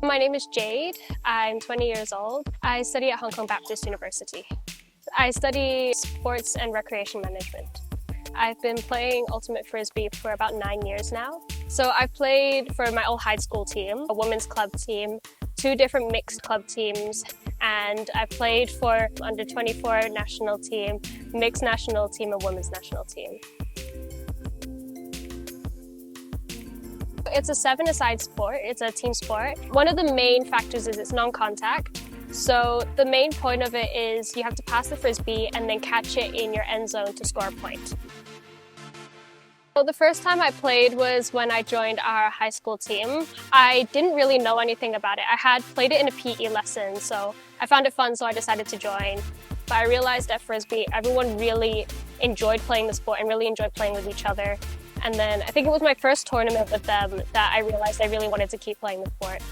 My name is Jade. I'm 20 years old. I study at Hong Kong Baptist University. I study sports and recreation management. I've been playing Ultimate Frisbee for about 9 years now. So I've played for my old high school team, a women's club team, 2 different mixed club teams, and I played for under 24 national team, mixed national team, and women's national team. It's a 7-a-side sport, it's a team sport. One of the main factors is it's non-contact. So the main point of it is you have to pass the Frisbee and then catch it in your end zone to score a point. So the first time I played was when I joined our high school team. I didn't really know anything about it. I had played it in a PE lesson, so I found it fun, so I decided to join. But I realized at Frisbee, everyone really enjoyed playing the sport and really enjoyed playing with each other. And then I think it was my first tournament with them that I realized I really wanted to keep playing the sport.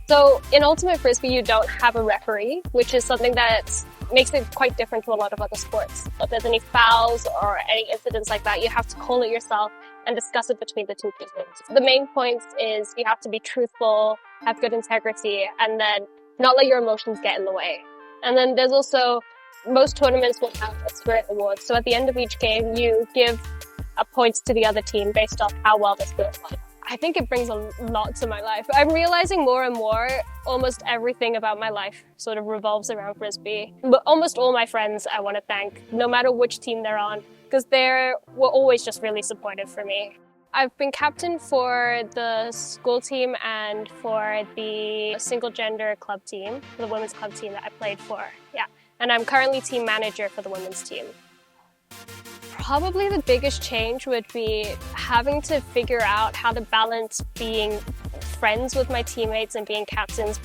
So in Ultimate Frisbee, you don't have a referee, which is something that makes it quite different to a lot of other sports. If there's any fouls or any incidents like that, you have to call it yourself and discuss it between the two teams. The main points is you have to be truthful, have good integrity, and then not let your emotions get in the way. And then there's also, most tournaments will have a spirit award. So at the end of each game, you give a point to the other team based off how well the spirit won. I think it brings a lot to my life. I'm realizing more and more, almost everything about my life sort of revolves around Frisbee. But almost all my friends I want to thank, no matter which team they're on, because they were always just really supportive for me. I've been captain for the school team and for the single gender club team, the women's club team that I played for. Yeah, and I'm currently team manager for the women's team. Probably the biggest change would be having to figure out how to balance being friends with my teammates and being captains.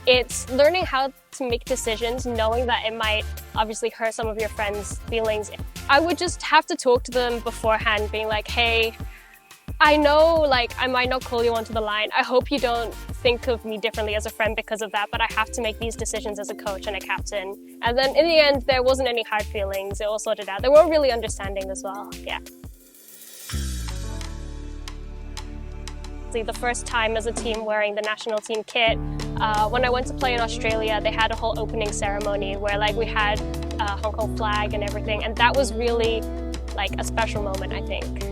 It's learning how to make decisions, knowing that it might obviously hurt some of your friends' feelings. I would just have to talk to them beforehand, being like, hey, I know I might not call you onto the line. I hope you don't think of me differently as a friend because of that, but I have to make these decisions as a coach and a captain. And then in the end, there wasn't any hard feelings. It all sorted out. They were really understanding as well, yeah. The first time as a team wearing the national team kit, when I went to play in Australia, they had a whole opening ceremony where we had a Hong Kong flag and everything. And that was really a special moment, I think.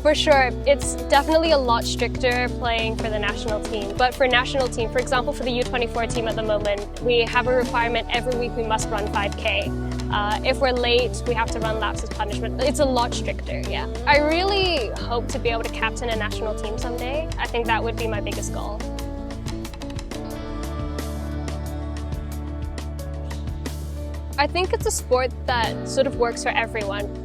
For sure, it's definitely a lot stricter playing for the national team. But for national team, for example, for the U24 team at the moment, we have a requirement every week we must run 5K. If we're late, we have to run laps as punishment. It's a lot stricter, yeah. I really hope to be able to captain a national team someday. I think that would be my biggest goal. I think it's a sport that sort of works for everyone.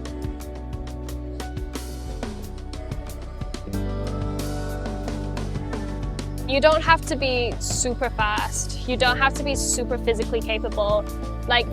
You don't have to be super fast. You don't have to be super physically capable.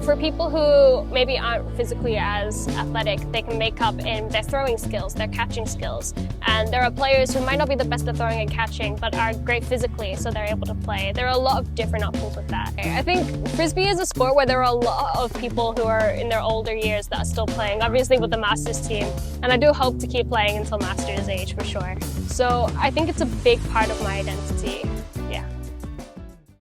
For people who maybe aren't physically as athletic, they can make up in their throwing skills, their catching skills. And there are players who might not be the best at throwing and catching, but are great physically, so they're able to play. There are a lot of different options with that. I think Frisbee is a sport where there are a lot of people who are in their older years that are still playing, obviously with the Masters team. And I do hope to keep playing until Masters age for sure. So I think it's a big part of my identity.